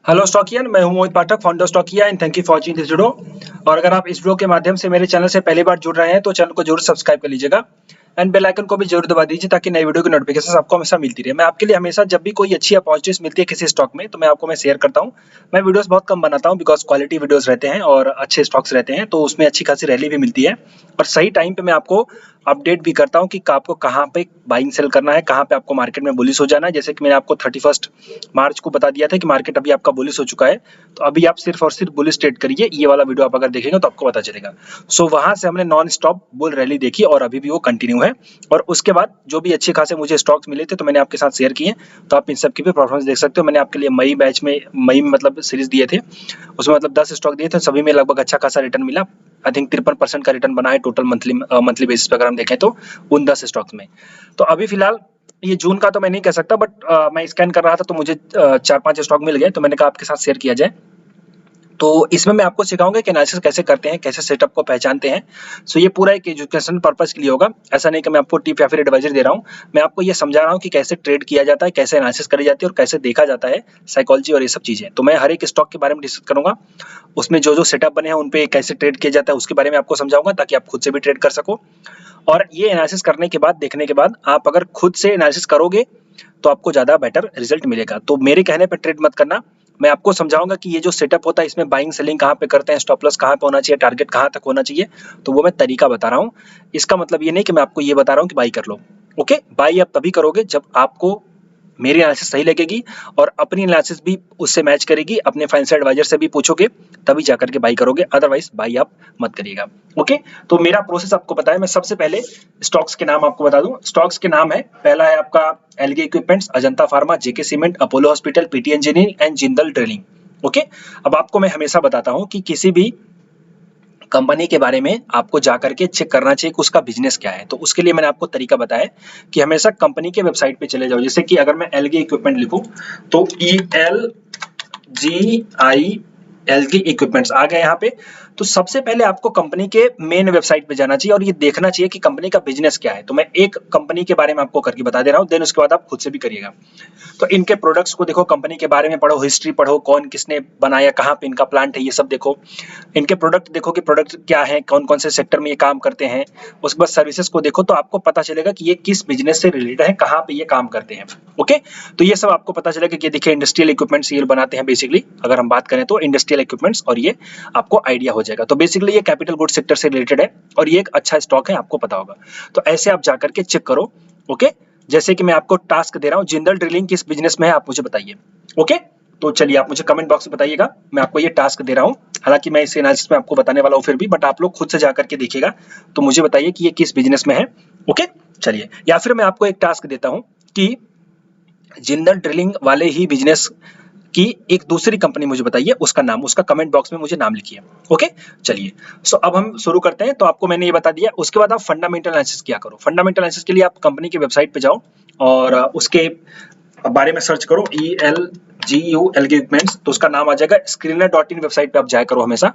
Hello Stockian, मैं हूं Mohit Pathak, founder Stockia and thank you for watching this video. और अगर आप इस वीडियो के माध्यम से मेरे चैनल से पहली बार जुड़ रहे हैं तो चैनल को जरूर सब्सक्राइब कर लीजिएगा एंड बेल आइकन को भी जरूर दबा दीजिए ताकि नई वीडियो की नोटिफिकेशन आपको हमेशा मिलती रहे। मैं आपके लिए हमेशा जब भी कोई अच्छी अपॉर्चुनिटीज मिलती है किसी स्टॉक में तो मैं शेयर करता हूं। मैं वीडियोस बहुत कम बनाता हूं बिकॉज क्वालिटी वीडियोस रहते हैं और अच्छे स्टॉक्स रहते हैं तो उसमें अच्छी खासी रैली भी मिलती है और सही टाइम पे मैं आपको अपडेट भी करता हूं कि आपको कहां पे बाइंग सेल करना है, कहां पे आपको मार्केट में बुलिश हो जाना है। जैसे कि मैंने आपको 31 मार्च को बता दिया था कि मार्केट अभी आपका बुलिश हो चुका है, तो अभी आप सिर्फ और सिर्फ बुलिश ट्रेड करिए। ये वाला वीडियो आप अगर देखेंगे तो आपको पता चलेगा। सो वहां से हमने नॉन स्टॉप बुल रैली देखी और अभी भी वो कंटिन्यू है। और उसके बाद जो भी अच्छे खासे मुझे स्टॉक्स मिले थे तो मैंने आपके साथ शेयर किए, तो आप इन सब की भी परफॉर्मेंस देख सकते हो। मैंने आपके लिए मई में मतलब सीरीज दिए थे, उसमें मतलब 10 स्टॉक दिए थे, सभी में लगभग अच्छा खासा रिटर्न मिला। आई थिंक 53% का रिटर्न बना है टोटल मंथली बेसिस पे अगर हम देखें तो उन 10 स्टॉक्स में। तो अभी फिलहाल ये जून का तो मैं नहीं कह सकता, बट मैं स्कैन कर रहा था तो मुझे 4-5 स्टॉक मिल गए, तो मैंने कहा आपके साथ शेयर किया जाए। तो इसमें मैं आपको सिखाऊंगा कि एनालिसिस कैसे करते हैं, कैसे सेटअप को पहचानते हैं। सो ये पूरा एक एजुकेशन पर्पस के लिए होगा, ऐसा नहीं कि मैं आपको टिप या फिर एडवाइजर दे रहा हूँ। मैं आपको ये समझा रहा हूँ कि कैसे ट्रेड किया जाता है, कैसे एनालिसिस करी जाती है और कैसे देखा जाता है, साइकोलॉजी और ये सब चीजें। तो मैं हर एक स्टॉक के बारे में डिस्कस करूंगा, उसमें जो जो सेटअप बने हैं उन पे कैसे ट्रेड किया जाता है उसके बारे में आपको समझाऊंगा ताकि आप खुद से भी ट्रेड कर सको। और ये एनालिसिस करने के बाद, देखने के बाद आप अगर खुद से एनालिसिस करोगे तो आपको ज्यादा बेटर रिजल्ट मिलेगा। तो मेरे कहने पे ट्रेड मत करना, मैं आपको समझाऊंगा कि ये जो सेटअप होता है इसमें बाइंग सेलिंग कहाँ पे करते हैं, स्टॉप लॉस कहाँ पे होना चाहिए, टारगेट कहाँ तक होना चाहिए, तो वो मैं तरीका बता रहा हूँ। इसका मतलब ये नहीं कि मैं आपको ये बता रहा हूँ कि बाई कर लो। ओके, बाई आप तभी करोगे जब आपको मेरी एनालिसिस सही लगेगी और अपनी एनालिसिस भी उससे मैच करेगी, अपने फाइनेंशियल एडवाइजर से भी पूछोगे तभी जाकर के बाई करोगे, अदरवाइज बाई आप मत करिएगा। ओके, तो मेरा प्रोसेस आपको पता है। मैं सबसे पहले स्टॉक्स के नाम आपको बता दूं। स्टॉक्स के नाम है, पहला है आपका algae equipments, Ajanta pharma, JK cement, Apollo hospital, PT engineering and Jindal drilling. Okay, अब आपको मैं हमेशा बताता हूं कि किसी भी कंपनी के बारे में आपको जाकर के चेक करना चाहिए कि उसका बिजनेस क्या है। तो उसके लिए मैंने आपको तरीका बताया कि हमेशा कंपनी के वेबसाइट पे चले जाओ। जैसे कि अगर मैं एलगी इक्विपमेंट लिखूं तो एलगी इक्विपमेंट्स आ गए यहाँ पे। तो सबसे पहले आपको कंपनी के मेन वेबसाइट पे जाना चाहिए और ये देखना चाहिए कि कंपनी का बिजनेस क्या है। तो मैं एक कंपनी के बारे में आपको करके बता दे रहा हूँ, देन उसके बाद आप खुद से भी करिएगा। तो इनके प्रोडक्ट्स को देखो, कंपनी के बारे में पढ़ो, हिस्ट्री पढ़ो, कौन किसने बनाया, कहाँ पे इनका प्लांट है, ये सब देखो। इनके प्रोडक्ट देखो कि प्रोडक्ट क्या है, कौन कौन से सेक्टर में ये काम करते हैं। उसके बाद सर्विसेज को देखो तो आपको पता चलेगा कि ये किस बिजनेस से रिलेटेड है, कहाँ पे ये काम करते हैं। ओके, तो ये सब आपको पता चलेगा कि ये देखिए इंडस्ट्रियल इक्विपमेंट्स ये बनाते हैं बेसिकली, अगर हम बात करें तो इंडस्ट्रियल इक्विपमेंट्स, और ये आपको आइडिया हो जाएगा। तो बेसिकली ये कैपिटल गुड सेक्टर से रिलेटेड है और ये एक अच्छा स्टॉक है, आपको पता होगा। तो ऐसे आप जाकर के चेक करो। ओके, जैसे कि मैं आपको टास्क दे रहा हूँ, जिंदल ड्रिलिंग किस बिजनेस में है आप मुझे बताइए। ओके, तो चलिए आप मुझे कमेंट बॉक्स में बताइएगा, मैं आपको ये टास्क दे रहा हूँ। हालांकि मैं इस एनालिसिस में आपको बताने वाला हूँ फिर भी, बट आप लोग खुद से जाकर के देखिएगा। तो मुझे बताइए कि ये किस बिजनेस में है। ओके, चलिए, या फिर मैं आपको एक टास्क देता हूँ कि जिंदल ड्रिलिंग वाले ही बिजनेस की एक दूसरी कंपनी मुझे बताइए, उसका नाम, उसका कमेंट बॉक्स में मुझे नाम लिखिए। ओके, चलिए, सो अब हम शुरू करते हैं। तो आपको मैंने ये बता दिया, उसके बाद आप फंडामेंटल एनालिसिस क्या करो। फंडामेंटल एनालिसिस के लिए आप कंपनी की वेबसाइट पे जाओ और उसके बारे में सर्च करो, एलगी इक्विपमेंट्स, तो उसका नाम आ जाएगा। screener.in वेबसाइट पे आप जाया करो हमेशा,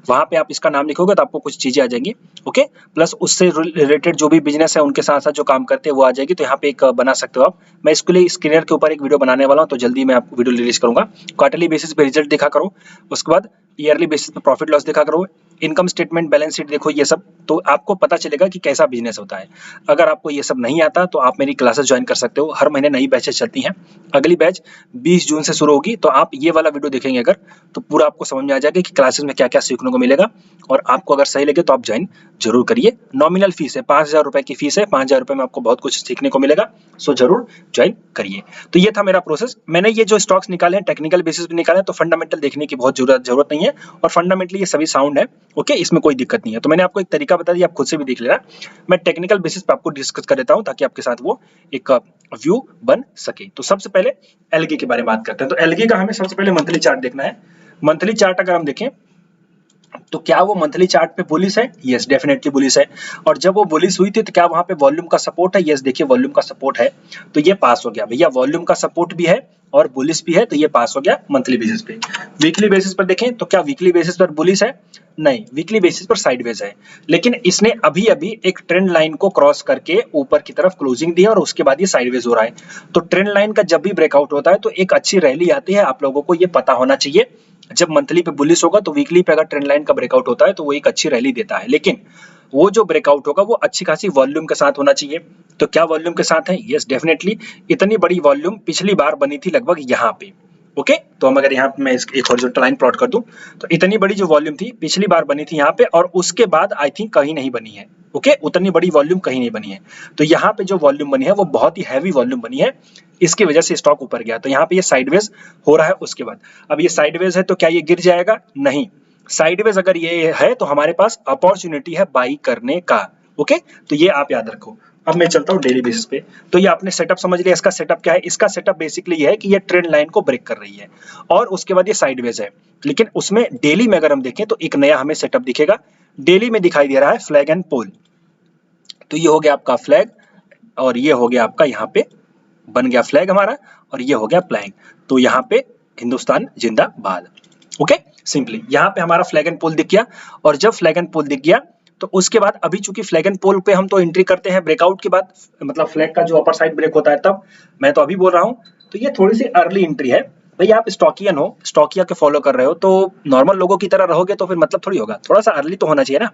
वहां पे आप इसका नाम लिखोगे तो आपको कुछ चीजें आ जाएंगी। ओके, प्लस उससे रिलेटेड जो भी बिजनेस है उनके साथ साथ जो काम करते हैं वो आ जाएगी। तो यहाँ पे एक बना सकते हो आप। मैं इसके लिए स्क्रीनर के ऊपर एक वीडियो बनाने वाला हूँ, तो जल्दी मैं आपको वीडियो रिलीज करूंगा। क्वार्टरली बेसिस पे रिजल्ट देखा करो, उसके बाद ईयरली बेसिस पे प्रॉफिट लॉस देखा करो, इनकम स्टेटमेंट, बैलेंस शीट देखो, ये सब, तो आपको पता चलेगा कि कैसा बिजनेस होता है। अगर आपको ये सब नहीं आता तो आप मेरी क्लासेस ज्वाइन कर सकते हो, हर महीने नई बैचेस चलती हैं। अगली बैच 20 जून से शुरू होगी, तो आप ये वाला वीडियो देखेंगे अगर, तो पूरा आपको समझ में आ जाएगा कि क्लासेस में क्या क्या सीखने को मिलेगा। और आपको अगर सही लगे तो आप ज्वाइन जरूर करिए। नॉमिनल फीस है, 5,000 रुपए की फीस है, 5,000 रुपए में आपको बहुत कुछ सीखने को मिलेगा। सो जरूर ज्वाइन करिए। तो ये था मेरा प्रोसेस। मैंने ये जो स्टॉक्स निकाले हैं टेक्निकल बेसिस पे निकाले हैं, तो फंडामेंटल देखने की बहुत जरूरत नहीं है और फंडामेंटली ये सभी साउंड है। ओके, इसमें कोई दिक्कत नहीं है। तो मैंने आपको एक तरीका बता दिया, आप खुद से भी देख लेना। मैं टेक्निकल बेसिस पे आपको डिस्कस कर देता हूँ ताकि आपके साथ वो एक व्यू बन सके। तो सबसे पहले एलगी के बारे में बात करते हैं। तो एलगी का हमें सबसे पहले मंथली चार्ट देखना है। मंथली चार्ट अगर हम देखें तो क्या वो मंथली चार्ट पे बुलिश है? यस, डेफिनेटली बुलिश है। और जब वो बुलिश हुई थी तो क्या वहां पे वॉल्यूम का सपोर्ट है? यस, देखिए वॉल्यूम का सपोर्ट है, तो ये पास हो गया भैया। वॉल्यूम का सपोर्ट भी है और बुलिश भी है, तो ये पास हो गया मंथली बेसिस पे। वीकली बेसिस पर देखें तो क्या वीकली बेसिस पर बुलिश है? नहीं, वीकली बेसिस पर साइडवेज है, लेकिन इसने अभी अभी एक ट्रेंड लाइन को क्रॉस करके ऊपर की तरफ क्लोजिंग दी है और उसके बाद ये साइडवेज हो रहा है। तो ट्रेंड लाइन का जब भी ब्रेकआउट होता है तो एक अच्छी रैली आती है, आप लोगों को ये पता होना चाहिए। जब मंथली पे बुलिश होगा तो वीकली पे अगर ट्रेंड लाइन का ब्रेकआउट होता है तो वो एक अच्छी रैली देता है, लेकिन वो जो ब्रेकआउट होगा वो अच्छी खासी वॉल्यूम के साथ होना चाहिए। तो क्या वॉल्यूम के साथ है? यस डेफिनेटली, इतनी बड़ी वॉल्यूम पिछली बार बनी थी लगभग यहाँ पे। ओके, तो हम अगर यहाँ पे मैं एक हॉरिजॉन्टल लाइन प्लॉट कर दूं तो इतनी बड़ी जो वॉल्यूम थी पिछली बार बनी थी यहाँ पे, और उसके बाद आई थिंक कहीं नहीं बनी है। ओके, उतनी बड़ी वॉल्यूम कहीं नहीं बनी है। तो यहाँ पे जो वॉल्यूम बनी है वो बहुत ही हैवी वॉल्यूम बनी है, इसकी वजह से स्टॉक ऊपर गया। तो यहाँ पे ये साइडवेज हो रहा है। उसके बाद अब ये साइडवेज है तो क्या ये गिर जाएगा? नहीं, साइडवेज अगर ये है तो हमारे पास अपॉर्चुनिटी है बाई करने का। ओके, तो ये आप याद रखो। अब मैं चलता हूँ डेली बेसिस पे। तो ये आपने सेटअप समझ लिया। इसका सेटअप क्या है? इसका सेटअप बेसिकली ये है कि ये ट्रेंड लाइन को ब्रेक कर रही है और उसके बाद ये साइडवेज है, लेकिन उसमें डेली में अगर हम देखें तो एक नया हमें सेटअप दिखेगा। डेली में दिखाई दे रहा है फ्लैग एंड पोल। तो ये हो गया आपका फ्लैग और ये हो गया आपका, यहाँ पे बन गया फ्लैग हमारा और ये हो गया फ्लैग। तो यहाँ पे हिंदुस्तान जिंदाबाद। ओके, सिंपली यहाँ पे हमारा फ्लैग एंड पोल दिख गया। और जब फ्लैग एंड पोल दिख गया तो उसके बाद अभी चूंकि फ्लैग एंड पोल पे हम तो एंट्री करते हैं ब्रेकआउट के बाद, मतलब फ्लैग का जो अपर साइड ब्रेक होता है तब। मैं तो अभी बोल रहा हूँ, तो ये थोड़ी सी अर्ली एंट्री है। भाई आप स्टॉकियन हो, स्टॉकिया के फॉलो कर रहे हो, तो नॉर्मल लोगों की तरह रहोगे तो फिर मतलब थोड़ी होगा। थोड़ा सा अर्ली तो होना चाहिए ना,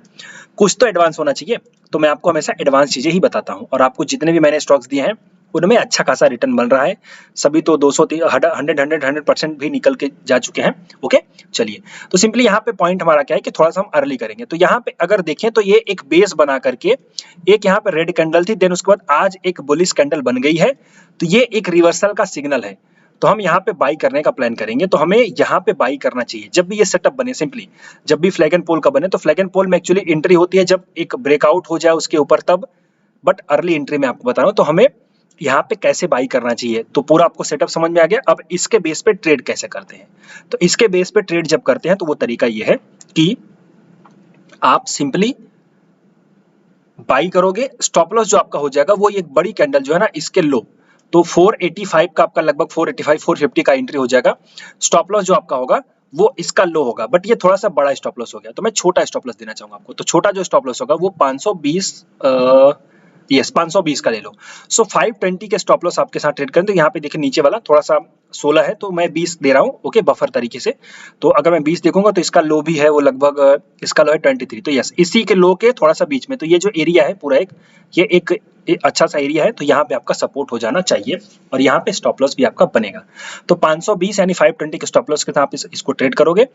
कुछ तो एडवांस होना चाहिए। तो मैं आपको हमेशा एडवांस चीजें ही बताता हूँ, और आपको जितने भी मैंने स्टॉक्स दिए हैं उनमें अच्छा खासा रिटर्न बन रहा है। सभी तो 200 100% भी निकल के जा चुके हैं। ओके, चलिए, तो सिंपली यहाँ पे पॉइंट हमारा क्या है कि थोड़ा सा हम अर्ली करेंगे। तो यहाँ पे अगर देखें तो ये एक बेस बना करके एक यहाँ पे रेड कैंडल थी, देन उसके बाद आज एक बुलिश कैंडल बन गई है। तो ये एक रिवर्सल का सिग्नल है। तो हम यहाँ पे बाई करने का प्लान करेंगे, तो हमें यहाँ पे बाई करना चाहिए जब भी ये सेटअप बने। सिंपली जब भी फ्लैग एंड पोल का बने, तो फ्लैग एंड पोल में एक्चुअली एंट्री होती है जब एक ब्रेकआउट हो जाए उसके ऊपर तब, बट अर्ली एंट्री में आपको बता रहा हूँ। तो हमें यहाँ पे कैसे बाई करना चाहिए, तो पूरा आपको सेटअप समझ में आ गया। अब इसके बेस पे ट्रेड कैसे करते हैं? तो इसके बेस पे ट्रेड जब करते हैं तो वो तरीका ये है कि आप सिंपली बाई करोगे। स्टॉप लॉस जो आपका हो जाएगा वो एक बड़ी कैंडल जो है ना, इसके लो, तो 485 का आपका लगभग 485 450 का एंट्री हो जाएगा। स्टॉप लॉस जो आपका होगा वो इसका लो होगा, बट ये थोड़ा सा बड़ा स्टॉप लॉस हो गया, तो मैं छोटा स्टॉप लॉस देना चाहूंगा आपको। तो छोटा जो स्टॉप लॉस होगा वो 520 यस 520 का ले लो। सो 520 के स्टॉप लॉस आपके साथ ट्रेड करें। तो यहाँ पे देखिए नीचे वाला थोड़ा सा 16 है, तो मैं 20 दे रहा हूँ। ओके, बफर तरीके से। तो अगर मैं 20 देखूंगा तो इसका लो भी है वो लगभग, इसका लो है 23। तो यस, इसी के लो के थोड़ा सा बीच में, तो ये जो एरिया है पूरा ये एक अच्छा सा एरिया है। तो यहाँ पे आपका सपोर्ट हो जाना चाहिए और यहाँ पे स्टॉप लॉस भी आपका बनेगा। तो 520 यानी 520 के स्टॉप लॉस के साथ इसको ट्रेड करोगे,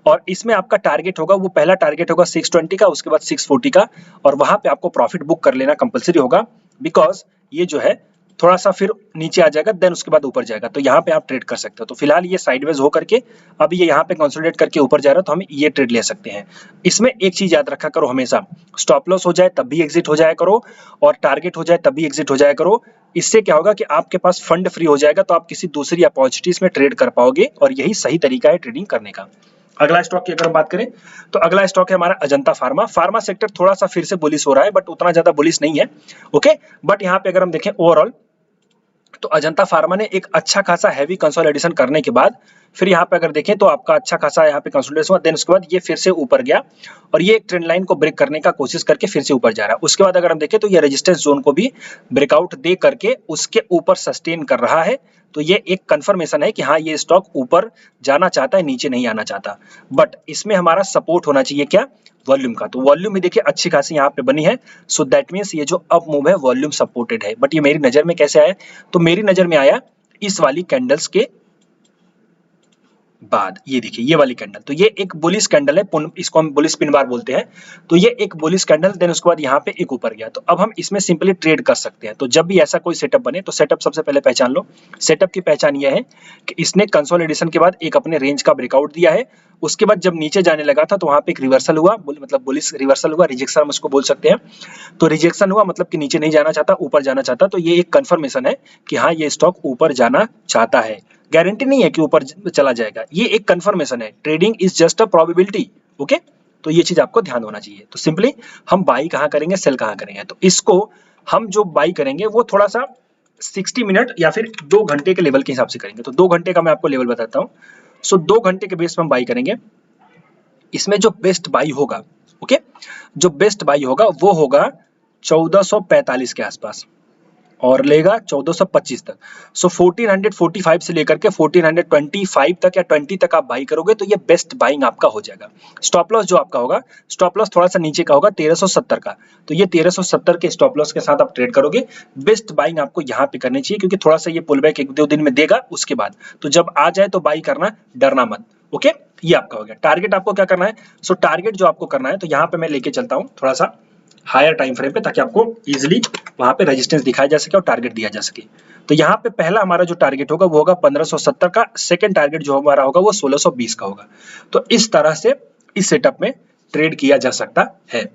और इसमें आपका टारगेट होगा, वो पहला टारगेट होगा 620 का, उसके बाद 640 का, और वहां पे आपको प्रॉफिट बुक कर लेना कंपलसरी होगा। बिकॉज ये जो है थोड़ा सा फिर नीचे आ जाएगा, देन उसके बाद ऊपर जाएगा, तो यहाँ पे आप ट्रेड कर सकते हो। तो फिलहाल ये साइडवेज हो करके अब ये यहाँ पे कंसोलिडेट करके ऊपर जा रहा है, तो हम ये ट्रेड ले सकते हैं। इसमें एक चीज याद रखा करो हमेशा, स्टॉप लॉस हो जाए तब भी एग्जिट हो जाया करो, और टारगेट हो जाए तब भी एग्जिट हो जाया करो। इससे क्या होगा कि आपके पास फंड फ्री हो जाएगा, तो आप किसी दूसरी अपॉर्चुनिटीज में ट्रेड कर पाओगे, और यही सही तरीका है ट्रेडिंग करने का। अगला स्टॉक की अगर हम बात करें तो अगला स्टॉक है हमारा अजंता फार्मा। फार्मा सेक्टर थोड़ा सा फिर से बुलिश हो रहा है, बट उतना ज्यादा बुलिश नहीं है। ओके, बट यहाँ पे अगर हम देखें ओवरऑल, तो अजंता फार्मा ने एक अच्छा खासा हैवी कंसोलिडेशन करने के बाद फिर यहाँ पे अगर देखें तो आपका अच्छा खासा यहाँ पे कंसोलिडेशन हुआ, देन उसके बाद ये फिर से ऊपर गया और ये एक ट्रेंड लाइन को ब्रेक करने का कोशिश करके फिर से ऊपर जा रहा है। उसके बाद अगर हम देखें तो ये रेजिस्टेंस जोन को भी ब्रेकआउट दे करके उसके ऊपर सस्टेन कर रहा है। तो ये एक कंफर्मेशन है कि हाँ, ये स्टॉक ऊपर जाना चाहता है, नीचे नहीं आना चाहता। बट इसमें हमारा सपोर्ट होना चाहिए क्या? वॉल्यूम का। तो वॉल्यूम भी देखिए अच्छी खासी यहाँ पे बनी है, सो दैट मीन्स ये जो अप मूव है वॉल्यूम सपोर्टेड है। बट ये मेरी नजर में कैसे आया? तो मेरी नजर में आया इस वाली कैंडल्स के बाद। ये देखिए ये वाली कैंडल, तो ये एक बुलिश कैंडल है, इसको हम बुलिश पिन बार बोलते हैं। तो ये एक बुलिश कैंडल, देन उसके बाद यहाँ पे एक ऊपर गया। तो अब हम इसमें सिंपली ट्रेड कर सकते हैं। तो जब भी ऐसा कोई सेटअप बने तो सेटअप सबसे पहले पहचान लो। सेटअप की पहचान ये है कि इसने कंसोलिडेशन के बाद एक अपने रेंज का ब्रेकआउट दिया है। उसके बाद जब नीचे जाने लगा था तो वहां पे एक रिवर्सल हुआ, मतलब बुलिश रिवर्सल हुआ, रिजेक्शन हम उसको बोल सकते हैं। तो रिजेक्शन हुआ मतलब कि नीचे नहीं जाना चाहता, ऊपर जाना चाहता। तो ये एक कंफर्मेशन है कि हाँ, ये स्टॉक ऊपर जाना चाहता है। गारंटी नहीं है कि ऊपर चला जाएगा, ये एक कंफर्मेशन है। Trading is just a probability. Okay, तो ये चीज आपको ध्यान होना चाहिए। तो सिंपली हम बाई कहाँ करेंगे, सेल कहाँ करेंगे। तो इसको हम जो बाई करेंगे वो थोड़ा सा 60 मिनट या फिर 2 घंटे के लेवल के हिसाब से करेंगे। तो 2 घंटे का मैं आपको लेवल बताता हूँ। सो 2 घंटे के बेस पे हम बाई करेंगे। इसमें जो बेस्ट बाई होगा, ओके, जो बेस्ट बाई होगा वो होगा 1445 के आसपास और लेगा 1425 तक। सो 1445 से लेकर के 1425 तक या 20 तक आप बाई करोगे तो ये बेस्ट बाइंग आपका हो जाएगा। स्टॉप लॉस जो आपका होगा, स्टॉप लॉस थोड़ा सा नीचे का होगा 1370 का, तो ये 1370 के स्टॉप लॉस के साथ आप ट्रेड करोगे। बेस्ट बाइंग आपको यहाँ पे करनी चाहिए क्योंकि थोड़ा सा ये पुल बैक 1-2 दिन में देगा उसके बाद, तो जब आ जाए तो बाई करना, डरना मत। ओके, ये आपका हो गया। टारगेट आपको क्या करना है, सो टारगेट जो आपको करना है, तो यहाँ पे मैं लेके चलता हूँ थोड़ा सा हायर टाइम फ्रेम पे ताकि आपको इजीली वहां पे रेजिस्टेंस दिखाया जा सके और टारगेट दिया जा सके। तो यहाँ पे पहला हमारा जो टारगेट होगा वो होगा 1570 का, सेकंड टारगेट जो हमारा होगा वो 1620 का होगा। तो इस तरह से इस सेटअप में ट्रेड किया जा सकता है।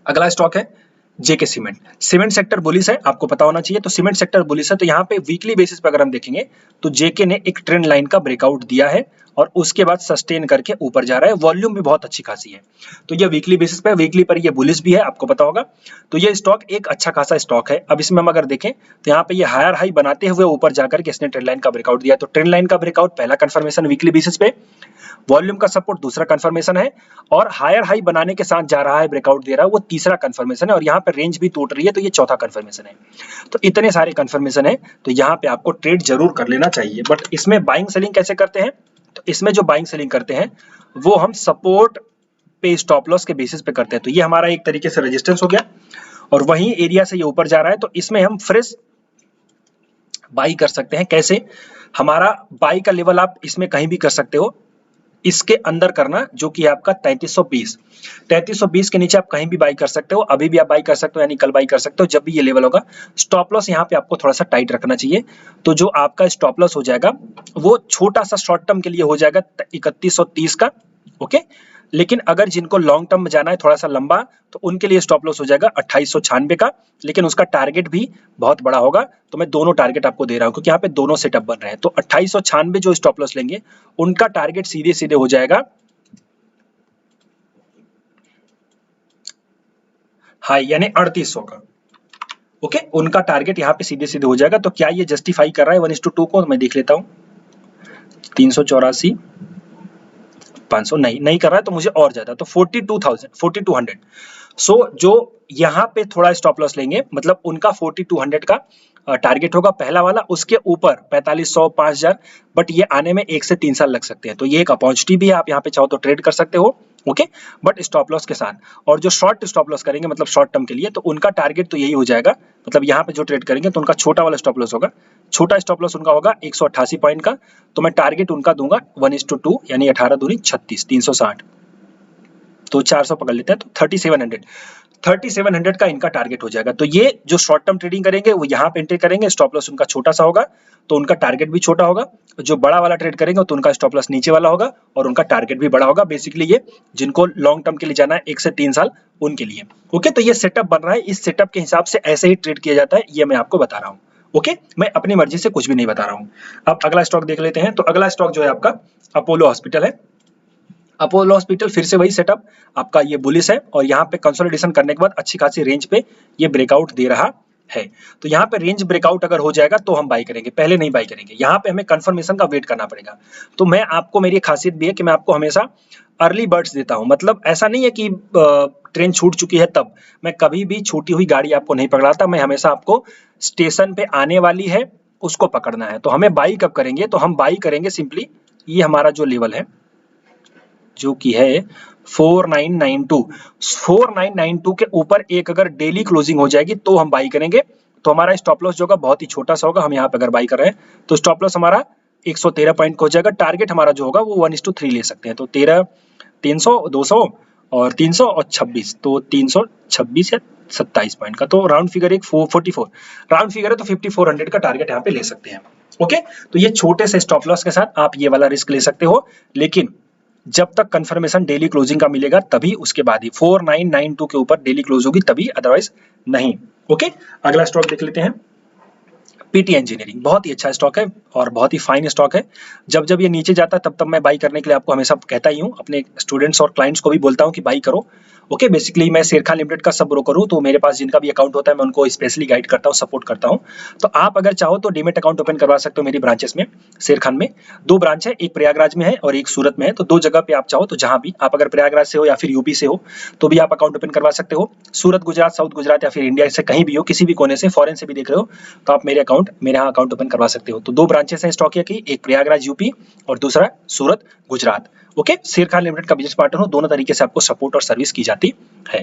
अगला स्टॉक है जेके सीमेंट। सीमेंट सेक्टर बुलिश है, आपको पता होना चाहिए। तो सीमेंट सेक्टर बुलिश है, तो यहाँ पे वीकली बेसिस पे अगर हम देखेंगे तो जेके ने एक ट्रेंड लाइन का ब्रेकआउट दिया है और उसके बाद सस्टेन करके ऊपर जा रहा है। वॉल्यूम भी बहुत अच्छी खासी है, तो ये वीकली बेसिस पे, वीकली पर ये बुलिश भी है, आपको पता होगा। तो ये स्टॉक एक अच्छा खासा स्टॉक है। अब इसमें हम अगर देखें तो यहाँ पे ये हायर हाई बनाते हुए ऊपर जाकर के इसने ट्रेंड लाइन का ब्रेकआउट दिया। तो ट्रेंड लाइन का ब्रेकआउट पहला कंफर्मेशन वीकली बेसिस पे, वॉल्यूम का सपोर्ट दूसरा कंफर्मेशन है, और हायर हाई बनाने के साथ जा रहा है, ब्रेकआउट दे रहा है, वो तीसरा कंफर्मेशन है, और यहाँ पे रेंज भी टूट रही है, तो ये चौथा कंफर्मेशन है। तो इतने सारे कंफर्मेशन है, तो यहाँ पे आपको ट्रेड जरूर कर लेना चाहिए। बट इसमें बाइंग सेलिंग कैसे करते हैं, तो इसमें जो बाइंग सेलिंग करते हैं वो हम सपोर्ट पे स्टॉप लॉस के बेसिस पे करते हैं। तो ये हमारा एक तरीके से रेजिस्टेंस हो गया और वही एरिया से ये ऊपर जा रहा है, तो इसमें हम फ्रेश बाई कर सकते हैं। कैसे, हमारा बाई का लेवल आप इसमें कहीं भी कर सकते हो, इसके अंदर करना, जो कि आपका 3320 के नीचे आप कहीं भी बाई कर सकते हो। अभी भी आप बाई कर सकते हो, यानी कल बाई कर सकते हो जब भी ये लेवल होगा। स्टॉप लॉस यहाँ पे आपको थोड़ा सा टाइट रखना चाहिए। तो जो आपका स्टॉप लॉस हो जाएगा वो छोटा सा शॉर्ट टर्म के लिए हो जाएगा 3130 का, ओके। लेकिन अगर जिनको लॉन्ग टर्म में जाना है थोड़ा सा लंबा, तो उनके लिए स्टॉप लॉस हो जाएगा 2896 का, लेकिन उसका टारगेट भी बहुत बड़ा होगा। तो मैं दोनों टारगेट आपको दे रहा हूं क्योंकि यहाँ पे दोनों सेटअप बन रहे हैं। तो 2896 जो स्टॉप लॉस लेंगे उनका टारगेट सीधे सीधे हो जाएगा हाई, यानी 3800 का, ओके। उनका टारगेट यहाँ पे सीधे सीधे हो जाएगा। तो क्या ये जस्टिफाई कर रहा है 1:2 को, मैं देख लेता हूँ। 384 500 नहीं कर रहा है, तो मुझे और ज्यादा, तो 4200। सो जो यहाँ पे थोड़ा स्टॉप लॉस लेंगे, मतलब उनका 4200 का टारगेट होगा पहला वाला, उसके ऊपर 4500 5000, बट ये आने में 1 से 3 साल लग सकते हैं। तो ये एक अपॉर्चुनिटी भी है, आप यहाँ पे चाहो तो ट्रेड कर सकते हो, ओके, बट स्टॉप लॉस के साथ। और जो शॉर्ट स्टॉप लॉस करेंगे, मतलब शॉर्ट टर्म के लिए, तो उनका टारगेट तो यही हो जाएगा, मतलब यहाँ पे जो ट्रेड करेंगे तो उनका छोटा वाला स्टॉप लॉस होगा। छोटा स्टॉप लॉस उनका होगा 188 पॉइंट का, तो मैं टारगेट उनका दूंगा 1:2, यानी 18 दूनी 36, 360, तो 400 पकड़ लेते हैं, तो 3700 का इनका टारगेट हो जाएगा। तो ये जो शॉर्ट टर्म ट्रेडिंग करेंगे वो यहाँ पे एंट्री करेंगे, स्टॉप लॉस उनका छोटा सा होगा, तो उनका टारगेट भी छोटा होगा। जो बड़ा वाला ट्रेड करेंगे तो उनका स्टॉप लॉस नीचे वाला होगा और उनका टारगेट भी बड़ा होगा। बेसिकली ये जिनको लॉन्ग टर्म के लिए जाना है 1 से 3 साल, उनके लिए, ओके। तो ये सेटअप बन रहा है, इस सेटअप के हिसाब से ऐसे ही ट्रेड किया जाता है, ये मैं आपको बता रहा हूँ, ओके। मैं अपनी मर्जी से कुछ भी नहीं बता रहा हूँ। अब अगला स्टॉक देख लेते हैं। तो अगला स्टॉक जो है आपका अपोलो हॉस्पिटल है। अपोलो हॉस्पिटल फिर से वही सेटअप आपका, ये बुलिश है और यहाँ पे कंसोलिडेशन करने के बाद अच्छी खासी रेंज पे ये ब्रेकआउट दे रहा है। तो यहाँ पे रेंज ब्रेकआउट अगर हो जाएगा तो हम बाई करेंगे, पहले नहीं बाई करेंगे। यहाँ पे हमें कंफर्मेशन का वेट करना पड़ेगा। तो मैं आपको, मेरी खासियत भी है कि मैं आपको हमेशा अर्ली बर्ड्स देता हूँ, मतलब ऐसा नहीं है कि ट्रेन छूट चुकी है तब, मैं कभी भी छूटी हुई गाड़ी आपको नहीं पकड़ाता। मैं हमेशा आपको स्टेशन पे आने वाली है उसको पकड़ना है। तो हमें बाई कब करेंगे, तो हम बाई करेंगे सिंपली, ये हमारा जो लेवल है जो कि है 4992 के ऊपर एक अगर डेली क्लोजिंग हो जाएगी तो हम बाई करेंगे। तो हमारा स्टॉप लॉस जो होगा बहुत ही छोटा सा होगा। हम यहाँ पे अगर बाई कर रहे हैं तो स्टॉप लॉस हमारा 113 पॉइंट का हो जाएगा। टारगेट हमारा जो होगा वो 1:3 ले सकते हैं। तो 13 300 200 और 300 और 26, तो 326 या 27 पॉइंट का, तो राउंड फिगर एक 44 राउंड फिगर है, तो 5400 का टारगेट यहाँ पे ले सकते हैं, ओके। तो ये छोटे से स्टॉप लॉस के साथ आप ये वाला रिस्क ले सकते हो, लेकिन जब तक कंफर्मेशन डेली क्लोजिंग का मिलेगा तभी, उसके बाद ही 4992 के ऊपर डेली क्लोज होगी तभी, अदरवाइज नहीं, ओके। अगला स्टॉक देख लेते हैं पीटी इंजीनियरिंग बहुत ही अच्छा स्टॉक है और बहुत ही फाइन स्टॉक है। जब जब ये नीचे जाता है तब तब मैं बाई करने के लिए आपको हमेशा कहता ही हूँ, अपने स्टूडेंट्स और क्लाइंट्स को भी बोलता हूँ कि बाई करो। ओके, बेसिकली मैं शेरखान लिमिटेड का सब ब्रोकर हूँ, तो मेरे पास जिनका भी अकाउंट होता है मैं उनको स्पेशली गाइड करता हूँ, सपोर्ट करता हूँ। तो आप अगर चाहो तो डीमेट अकाउंट ओपन करवा सकते हो मेरी ब्रांचेस में। शेरखान में 2 ब्रांच है, एक प्रयागराज में है और एक सूरत में है, तो 2 जगह पे आप चाहो तो जहां भी आप, अगर प्रयागराज से हो या फिर यूपी से हो तो भी आप अकाउंट ओपन करवा सकते हो। सूरत, गुजरात, साउथ गुजरात या फिर इंडिया से कहीं भी हो, किसी भी कोने से, फॉरेन से भी देख रहे हो तो आप मेरे यहाँ अकाउंट ओपन करवा सकते हो। तो 2 ब्रांचेस हैं स्टॉकिया की, एक प्रयागराज यूपी और दूसरा सूरत गुजरात। ओके, शेरखान लिमिटेड का बिजनेस पार्टनर हूं, दोनों तरीके से आपको सपोर्ट और सर्विस की जाती है।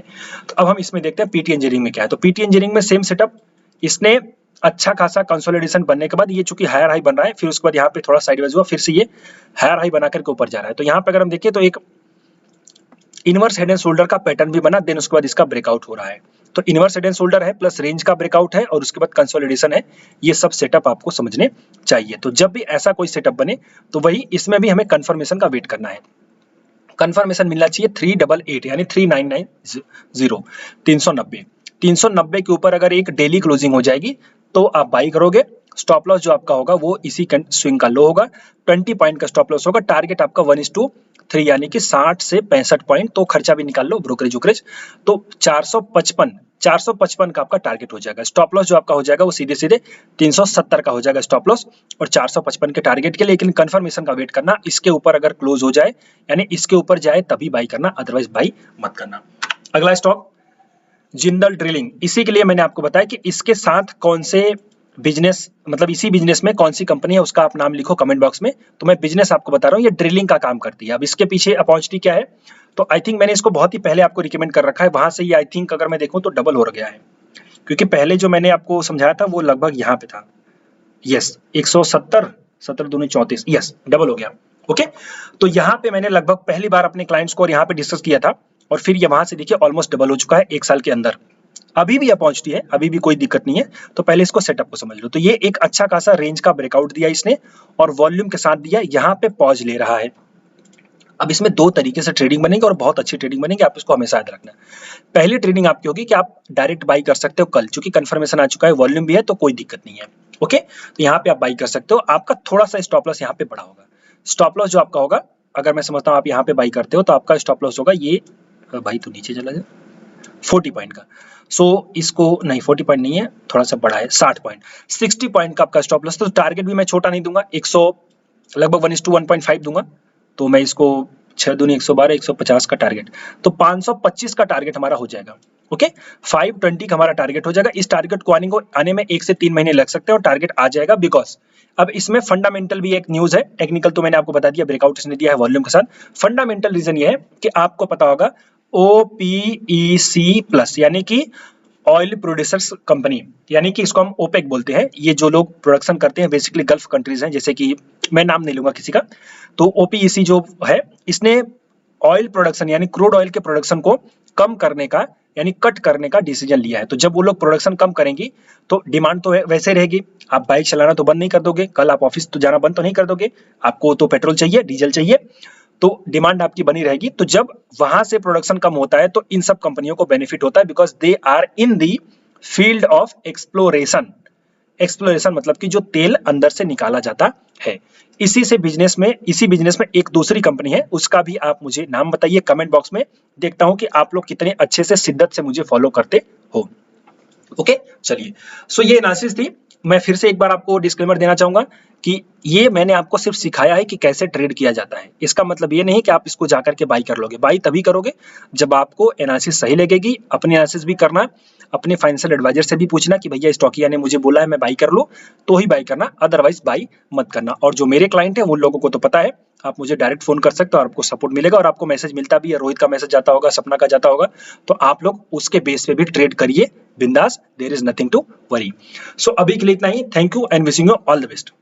तो अब हम इसमें देखते हैं पीटी इंजीनियरिंग में क्या है। तो पीटी इंजीनियरिंग में सेम सेटअप, इसने अच्छा खासा कंसोलिडेशन बनने के बाद ये चूंकि हायर हाई बन रहा है, फिर उसके बाद यहाँ पे थोड़ा साइडवेज हुआ, फिर से ये हायर हाई बना करके ऊपर जा रहा है। तो यहाँ पे अगर हम देखिए तो एक इनवर्स हेड एंड शोल्डर का पैटर्न भी बना, देन उसके बाद इसका ब्रेकआउट हो रहा है। तो इनवर्स हेड एंड शोल्डर है प्लस रेंज का ब्रेकआउट है और उसके बाद कंसोलिडेशन है। ये सब सेटअप आपको समझने चाहिए। तो जब भी ऐसा कोई सेटअप बने तो वही इसमें भी हमें कंफर्मेशन का वेट करना है। कंफर्मेशन मिलना चाहिए 388 यानी 3990 390 390 के ऊपर अगर एक डेली क्लोजिंग हो जाएगी तो आप बाई करोगे। स्टॉप लॉस जो आपका होगा वो इसी स्विंग का लो होगा, 20 पॉइंट का स्टॉप लॉस होगा। टारगेट आपका 1:3 यानी कि 60 से 65 पॉइंट, तो खर्चा भी निकाल लो, ब्रोकरेज उकरेज, तो 455 का आपका टारगेट हो जाएगा। स्टॉप लॉस जो आपका हो जाएगा वो सीधे सीधे 370 का हो जाएगा स्टॉप लॉस और 455 के टारगेट के लिए। लेकिन कंफर्मेशन का वेट करना, इसके ऊपर अगर क्लोज हो जाए यानी इसके ऊपर जाए तभी बाई करना, अदरवाइज बाई मत करना। अगला स्टॉक जिंदल ड्रिलिंग। इसी के लिए मैंने आपको बताया कि इसके साथ कौन से बिजनेस, मतलब इसी बिजनेस में कौन सी कंपनी है उसका आप नाम लिखो कमेंट बॉक्स में। तो मैं बिजनेस आपको बता रहा हूँ, ये ड्रिलिंग का काम करती है। अब इसके पीछे अपॉर्चुनिटी क्या है, तो आई थिंक मैंने इसको बहुत ही पहले आपको रिकमेंड कर रखा है, वहां से ये आई थिंक अगर मैं देखूं तो डबल हो गया है, क्योंकि पहले जो मैंने आपको समझाया था वो लगभग यहाँ पे था। यस, 170 17 दूनी 34, यस डबल हो गया। ओके, तो यहाँ पे मैंने लगभग पहली बार अपने क्लाइंट्स को और यहाँ पे डिस्कस किया था और फिर ये वहां से देखिए ऑलमोस्ट डबल हो चुका है 1 साल के अंदर। अभी भी अपॉर्चुनिटी है, अभी भी कोई दिक्कत नहीं है। तो पहले इसको सेटअप को समझ लो। तो ये एक अच्छा खासा रेंज का ब्रेकआउट दिया इसने और वॉल्यूम के साथ दिया, यहाँ पे पॉज ले रहा है। अब इसमें 2 तरीके से ट्रेडिंग बनेगी और बहुत अच्छी ट्रेडिंग बनेगी, आप इसको हमेशा याद रखना। पहली ट्रेडिंग आपकी होगी कि आप डायरेक्ट बाई कर सकते हो कल, चूंकि कंफर्मेशन आ चुका है, वॉल्यूम भी है तो कोई दिक्कत नहीं है। ओके, तो यहाँ पे आप बाई कर सकते हो। आपका थोड़ा सा स्टॉप लॉस यहाँ पे बड़ा होगा। स्टॉप लॉस जो आपका होगा, अगर मैं समझता हूँ आप यहाँ पे बाई करते हो तो आपका स्टॉप लॉस होगा ये, भाई तो नीचे चला जाए, 40 पॉइंट का। सो इसको नहीं, 40 पॉइंट नहीं है, थोड़ा सा बड़ा है, 60 पॉइंट, 60 पॉइंट का आपका स्टॉप लॉस। तो टारगेट भी मैं छोटा नहीं दूंगा, 100 लगभग 1:1.5 दूंगा। तो मैं इसको 6 दूनी 112, 150 का टारगेट, तो 525 का टारगेट हमारा हो जाएगा। ओके, 520 का हमारा टारगेट हो जाएगा। इस टारगेट को आने में 1 से 3 महीने लग सकते हैं और टारगेट आ जाएगा। बिकॉज अब इसमें फंडामेंटल भी एक न्यूज है, टेक्निकल तो मैंने आपको बता दिया, ब्रेकआउट इसने दिया है वॉल्यूम के साथ। फंडामेंटल रीजन ये है कि आपको पता होगा OPEC प्लस यानी कि ऑयल प्रोड्यूसर्स कंपनी, यानी कि इसको हम ओपेक बोलते हैं। ये जो लोग प्रोडक्शन करते हैं बेसिकली गल्फ कंट्रीज हैं, जैसे कि मैं नाम नहीं लूंगा किसी का। तो OPEC जो है, इसने ऑयल प्रोडक्शन यानी क्रूड ऑयल के प्रोडक्शन को कम करने का यानी कट करने का डिसीजन लिया है। तो जब वो लोग प्रोडक्शन कम करेंगी तो डिमांड तो वैसे रहेगी। आप बाइक चलाना तो बंद नहीं कर दोगे, कल आप ऑफिस तो जाना बंद तो नहीं कर दोगे, आपको तो पेट्रोल चाहिए, डीजल चाहिए, तो डिमांड आपकी बनी रहेगी। तो जब वहां से प्रोडक्शन कम होता है तो इन सब कंपनियों को बेनिफिट होता है, because they are in the field of exploration. Exploration मतलब कि जो तेल अंदर से निकाला जाता है। इसी बिजनेस में एक दूसरी कंपनी है, उसका भी आप मुझे नाम बताइए कमेंट बॉक्स में। देखता हूं कि आप लोग कितने अच्छे से शिद्दत से मुझे फॉलो करते हो। ओके, चलिए, सो ये एनालिसिस थी। मैं फिर से एक बार आपको डिस्क्लेमर देना चाहूंगा कि ये मैंने आपको सिर्फ सिखाया है कि कैसे ट्रेड किया जाता है। इसका मतलब ये नहीं कि आप इसको जाकर के बाई कर लोगे। बाई तभी करोगे जब आपको एनालिसिस सही लगेगी। अपनी एनालिसिस भी करना, अपने फाइनेंशियल एडवाइजर से भी पूछना कि भैया स्टॉकिया ने मुझे बोला है मैं बाई कर लूं, तो ही बाई करना, अदरवाइज बाई मत करना। और जो मेरे क्लाइंट है उन लोगों को तो पता है, आप मुझे डायरेक्ट फोन कर सकते हो और आपको सपोर्ट मिलेगा और आपको मैसेज मिलता भी है, रोहित का मैसेज जाता होगा, सपना का जाता होगा, तो आप लोग उसके बेस पे भी ट्रेड करिए बिंदास, there is nothing to worry. So अभी के लिए इतना ही। Thank you and wishing you all the best.